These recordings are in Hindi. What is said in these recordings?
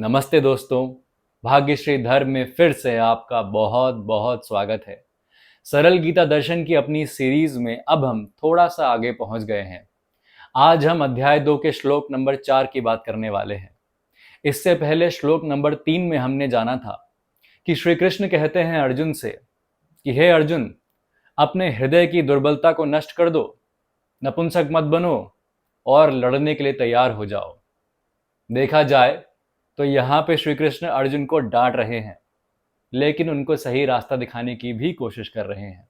नमस्ते दोस्तों, भाग्यश्री धर्म में फिर से आपका बहुत बहुत स्वागत है। सरल गीता दर्शन की अपनी सीरीज में अब हम थोड़ा सा आगे पहुंच गए हैं। आज हम अध्याय 2 के श्लोक नंबर 4 की बात करने वाले हैं। इससे पहले श्लोक नंबर 3 में हमने जाना था कि श्री कृष्ण कहते हैं अर्जुन से कि हे अर्जुन, अपने हृदय की दुर्बलता को नष्ट कर दो, नपुंसक मत बनो और लड़ने के लिए तैयार हो जाओ। देखा जाए तो यहाँ पे श्री कृष्ण अर्जुन को डांट रहे हैं, लेकिन उनको सही रास्ता दिखाने की भी कोशिश कर रहे हैं।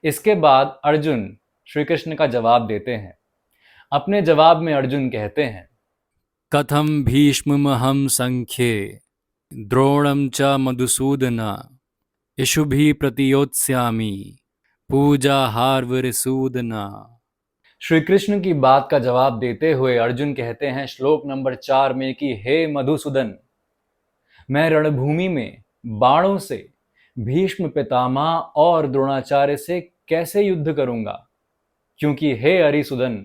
इसके बाद अर्जुन श्री कृष्ण का जवाब देते हैं। अपने जवाब में अर्जुन कहते हैं, कथम भीष्ममहं संख्ये द्रोणं च मधुसूदन इषुभिः प्रतियोत्स्यामि पूजाहारवरिसूदन। श्री कृष्ण की बात का जवाब देते हुए अर्जुन कहते हैं श्लोक नंबर 4 में कि हे मधुसूदन, मैं रणभूमि में बाणों से भीष्म पितामह और द्रोणाचार्य से कैसे युद्ध करूंगा, क्योंकि हे अरिसुदन,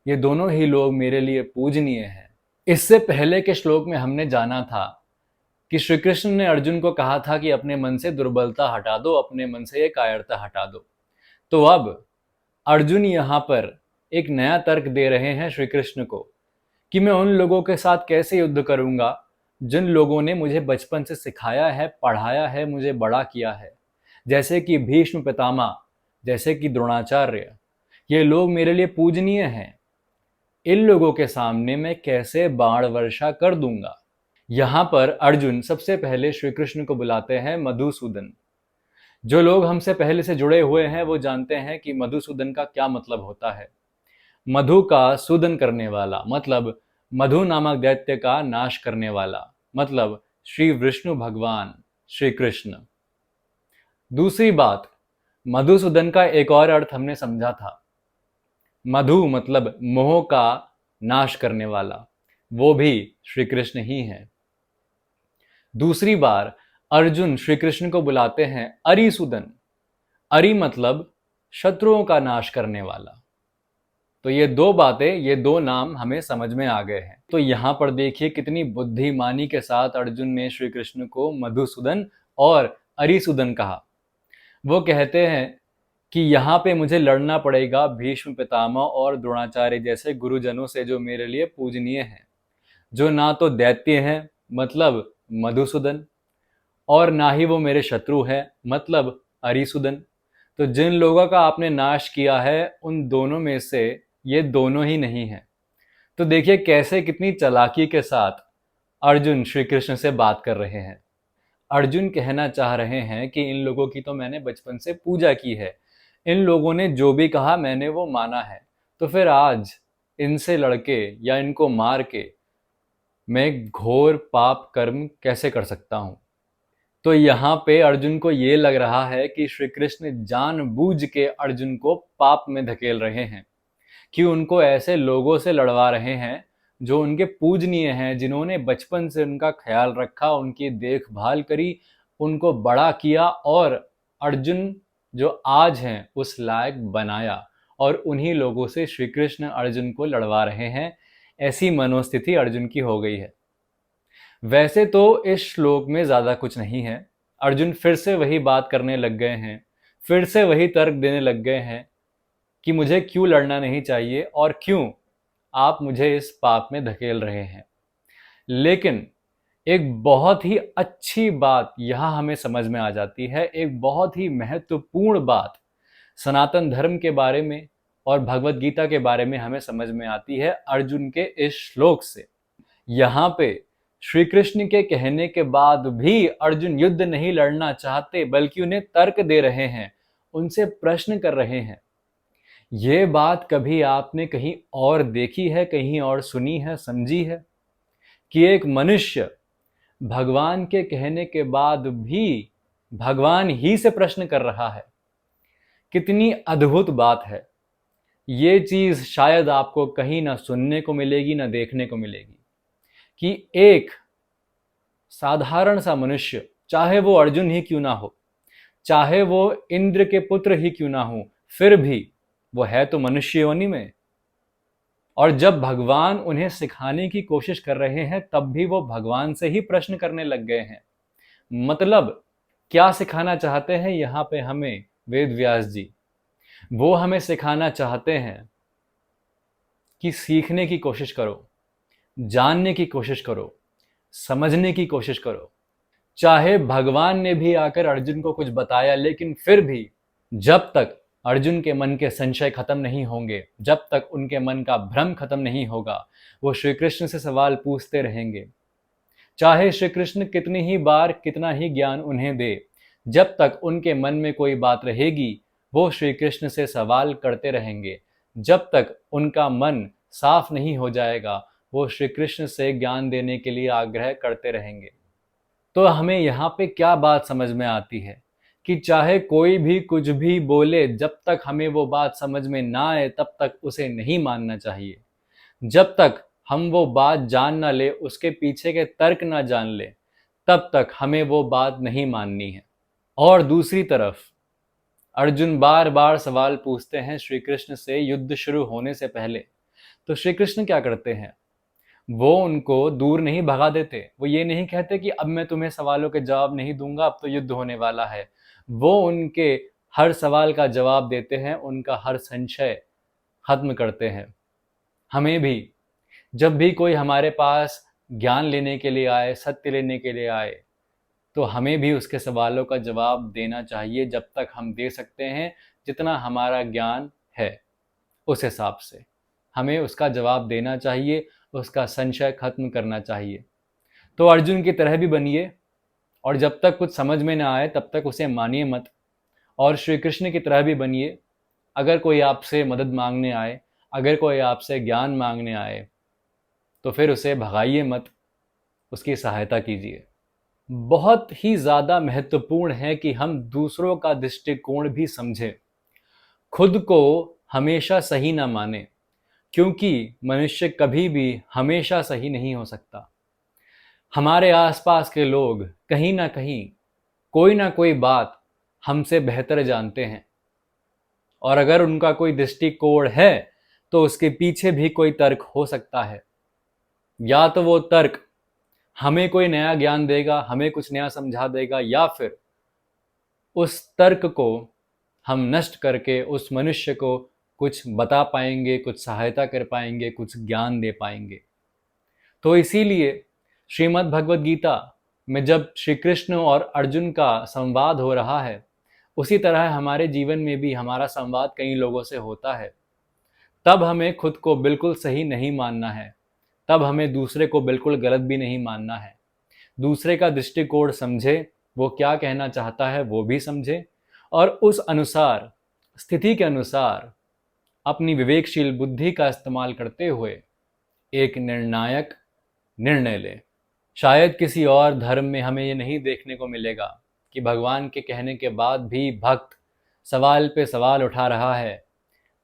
ये दोनों ही लोग मेरे लिए पूजनीय हैं। इससे पहले के श्लोक में हमने जाना था कि श्री कृष्ण ने अर्जुन को कहा था कि अपने मन से दुर्बलता हटा दो, अपने मन से ये कायरता हटा दो। तो अब अर्जुन यहाँ पर एक नया तर्क दे रहे हैं श्री कृष्ण को कि मैं उन लोगों के साथ कैसे युद्ध करूंगा जिन लोगों ने मुझे बचपन से सिखाया है, पढ़ाया है, मुझे बड़ा किया है, जैसे कि भीष्म पितामह, जैसे कि द्रोणाचार्य। ये लोग मेरे लिए पूजनीय हैं। इन लोगों के सामने मैं कैसे बाण वर्षा कर दूंगा। यहाँ पर अर्जुन सबसे पहले श्री कृष्ण को बुलाते हैं मधुसूदन। जो लोग हमसे पहले से जुड़े हुए हैं वो जानते हैं कि मधुसूदन का क्या मतलब होता है। मधु का सूदन करने वाला मतलब मधु नामक दैत्य का नाश करने वाला, मतलब श्री विष्णु भगवान श्री कृष्ण। दूसरी बात, मधुसूदन का एक और अर्थ हमने समझा था। मधु मतलब मोह का नाश करने वाला, वो भी श्री कृष्ण ही है। दूसरी बार अर्जुन श्री कृष्ण को बुलाते हैं अरिसुदन। अरि मतलब शत्रुओं का नाश करने वाला। तो ये दो बातें, ये दो नाम हमें समझ में आ गए हैं। तो यहाँ पर देखिए कितनी बुद्धिमानी के साथ अर्जुन ने श्री कृष्ण को मधुसूदन और अरिसुदन कहा। वो कहते हैं कि यहाँ पे मुझे लड़ना पड़ेगा भीष्म पितामह और द्रोणाचार्य जैसे गुरुजनों से जो मेरे लिए पूजनीय हैं, जो ना तो दैत्य हैं मतलब मधुसूदन, और ना ही वो मेरे शत्रु हैं मतलब अरिसुदन। तो जिन लोगों का आपने नाश किया है उन दोनों में से ये दोनों ही नहीं हैं। तो देखिए कैसे कितनी चालाकी के साथ अर्जुन श्री कृष्ण से बात कर रहे हैं। अर्जुन कहना चाह रहे हैं कि इन लोगों की तो मैंने बचपन से पूजा की है, इन लोगों ने जो भी कहा मैंने वो माना है, तो फिर आज इनसे लड़के या इनको मार के मैं घोर पाप कर्म कैसे कर सकता हूँ। तो यहाँ पे अर्जुन को ये लग रहा है कि श्री कृष्ण जानबूझ के अर्जुन को पाप में धकेल रहे हैं, कि उनको ऐसे लोगों से लड़वा रहे हैं जो उनके पूजनीय हैं, जिन्होंने बचपन से उनका ख्याल रखा, उनकी देखभाल करी, उनको बड़ा किया और अर्जुन जो आज हैं उस लायक बनाया, और उन्हीं लोगों से श्री कृष्ण अर्जुन को लड़वा रहे हैं। ऐसी मनोस्थिति अर्जुन की हो गई है। वैसे तो इस श्लोक में ज्यादा कुछ नहीं है। अर्जुन फिर से वही बात करने लग गए हैं, फिर से वही तर्क देने लग गए हैं कि मुझे क्यों लड़ना नहीं चाहिए और क्यों आप मुझे इस पाप में धकेल रहे हैं। लेकिन एक बहुत ही अच्छी बात यहां हमें समझ में आ जाती है, एक बहुत ही महत्वपूर्ण बात सनातन धर्म के बारे में और भगवत गीता के बारे में हमें समझ में आती है अर्जुन के इस श्लोक से। यहाँ पे श्री कृष्ण के कहने के बाद भी अर्जुन युद्ध नहीं लड़ना चाहते, बल्कि उन्हें तर्क दे रहे हैं, उनसे प्रश्न कर रहे हैं। ये बात कभी आपने कहीं और देखी है, कहीं और सुनी है, समझी है कि एक मनुष्य भगवान के कहने के बाद भी भगवान ही से प्रश्न कर रहा है? कितनी अद्भुत बात है। ये चीज शायद आपको कहीं ना सुनने को मिलेगी ना देखने को मिलेगी कि एक साधारण सा मनुष्य, चाहे वो अर्जुन ही क्यों ना हो, चाहे वो इंद्र के पुत्र ही क्यों ना हो, फिर भी वो है तो मनुष्य योनि में, और जब भगवान उन्हें सिखाने की कोशिश कर रहे हैं तब भी वो भगवान से ही प्रश्न करने लग गए हैं। मतलब क्या सिखाना चाहते हैं यहाँ पे हमें वेद व्यास जी? वो हमें सिखाना चाहते हैं कि सीखने की कोशिश करो, जानने की कोशिश करो, समझने की कोशिश करो। चाहे भगवान ने भी आकर अर्जुन को कुछ बताया, लेकिन फिर भी जब तक अर्जुन के मन के संशय खत्म नहीं होंगे, जब तक उनके मन का भ्रम खत्म नहीं होगा, वो श्री कृष्ण से सवाल पूछते रहेंगे। चाहे श्री कृष्ण कितनी ही बार कितना ही ज्ञान उन्हें दे, जब तक उनके मन में कोई बात रहेगी वो श्री कृष्ण से सवाल करते रहेंगे। जब तक उनका मन साफ नहीं हो जाएगा वो श्री कृष्ण से ज्ञान देने के लिए आग्रह करते रहेंगे। तो हमें यहाँ पे क्या बात समझ में आती है कि चाहे कोई भी कुछ भी बोले, जब तक हमें वो बात समझ में ना आए तब तक उसे नहीं मानना चाहिए। जब तक हम वो बात जान ना ले, उसके पीछे के तर्क ना जान ले, तब तक हमें वो बात नहीं माननी है। और दूसरी तरफ अर्जुन बार बार सवाल पूछते हैं श्री कृष्ण से युद्ध शुरू होने से पहले। तो श्री कृष्ण क्या करते हैं? वो उनको दूर नहीं भगा देते। वो ये नहीं कहते कि अब मैं तुम्हें सवालों के जवाब नहीं दूंगा, अब तो युद्ध होने वाला है। वो उनके हर सवाल का जवाब देते हैं, उनका हर संशय खत्म करते हैं। हमें भी जब भी कोई हमारे पास ज्ञान लेने के लिए आए, सत्य लेने के लिए आए, तो हमें भी उसके सवालों का जवाब देना चाहिए, जब तक हम दे सकते हैं, जितना हमारा ज्ञान है उस हिसाब से हमें उसका जवाब देना चाहिए, उसका संशय खत्म करना चाहिए। तो अर्जुन की तरह भी बनिए, और जब तक कुछ समझ में ना आए तब तक उसे मानिए मत। और श्री कृष्ण की तरह भी बनिए। अगर कोई आपसे मदद मांगने आए, अगर कोई आपसे ज्ञान मांगने आए, तो फिर उसे भगाइए मत, उसकी सहायता कीजिए। बहुत ही ज़्यादा महत्वपूर्ण है कि हम दूसरों का दृष्टिकोण भी समझें, खुद को हमेशा सही ना माने, क्योंकि मनुष्य कभी भी हमेशा सही नहीं हो सकता। हमारे आसपास के लोग कहीं ना कहीं कोई ना कोई बात हमसे बेहतर जानते हैं, और अगर उनका कोई दृष्टिकोण है तो उसके पीछे भी कोई तर्क हो सकता है। या तो वो तर्क हमें कोई नया ज्ञान देगा, हमें कुछ नया समझा देगा, या फिर उस तर्क को हम नष्ट करके उस मनुष्य को कुछ बता पाएंगे, कुछ सहायता कर पाएंगे, कुछ ज्ञान दे पाएंगे। तो इसीलिए श्रीमद् भगवद गीता में जब श्री कृष्ण और अर्जुन का संवाद हो रहा है, उसी तरह हमारे जीवन में भी हमारा संवाद कई लोगों से होता है। तब हमें खुद को बिल्कुल सही नहीं मानना है, तब हमें दूसरे को बिल्कुल गलत भी नहीं मानना है। दूसरे का दृष्टिकोण समझे, वो क्या कहना चाहता है वो भी समझे, और उस अनुसार, स्थिति के अनुसार अपनी विवेकशील बुद्धि का इस्तेमाल करते हुए एक निर्णायक निर्णय लें। शायद किसी और धर्म में हमें ये नहीं देखने को मिलेगा कि भगवान के कहने के बाद भी भक्त सवाल पे सवाल उठा रहा है,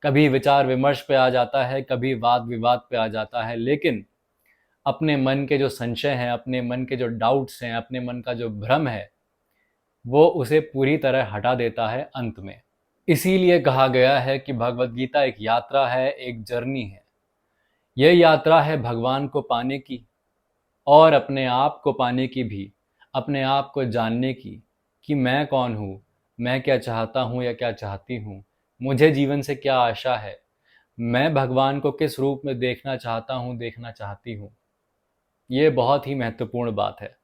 कभी विचार विमर्श पे आ जाता है, कभी वाद विवाद पे आ जाता है, लेकिन अपने मन के जो संशय हैं, अपने मन के जो डाउट्स हैं, अपने मन का जो भ्रम है, वो उसे पूरी तरह हटा देता है अंत में। इसीलिए कहा गया है कि भगवद गीता एक यात्रा है, एक जर्नी है। यह यात्रा है भगवान को पाने की और अपने आप को पाने की भी, अपने आप को जानने की कि मैं कौन हूँ, मैं क्या चाहता हूँ या क्या चाहती हूँ, मुझे जीवन से क्या आशा है, मैं भगवान को किस रूप में देखना चाहता हूँ, देखना चाहती हूँ। ये बहुत ही महत्वपूर्ण बात है।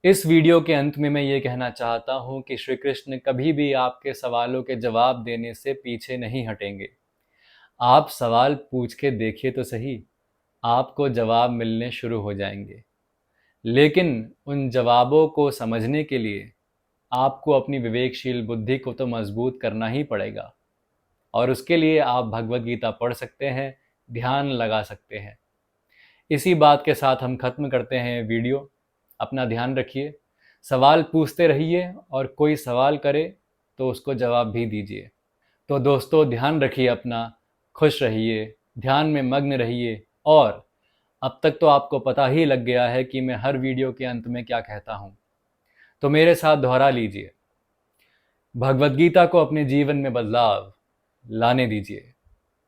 इस वीडियो के अंत में मैं ये कहना चाहता हूँ कि श्री कृष्ण कभी भी आपके सवालों के जवाब देने से पीछे नहीं हटेंगे। आप सवाल पूछ के देखिए तो सही, आपको जवाब मिलने शुरू हो जाएंगे। लेकिन उन जवाबों को समझने के लिए आपको अपनी विवेकशील बुद्धि को तो मजबूत करना ही पड़ेगा, और उसके लिए आप भगवद गीता पढ़ सकते हैं, ध्यान लगा सकते हैं। इसी बात के साथ हम खत्म करते हैं वीडियो। अपना ध्यान रखिए, सवाल पूछते रहिए, और कोई सवाल करे तो उसको जवाब भी दीजिए। तो दोस्तों, ध्यान रखिए अपना, खुश रहिए, ध्यान में मग्न रहिए। और अब तक तो आपको पता ही लग गया है कि मैं हर वीडियो के अंत में क्या कहता हूँ, तो मेरे साथ दोहरा लीजिए। भगवद गीता को अपने जीवन में बदलाव लाने दीजिए।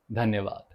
धन्यवाद।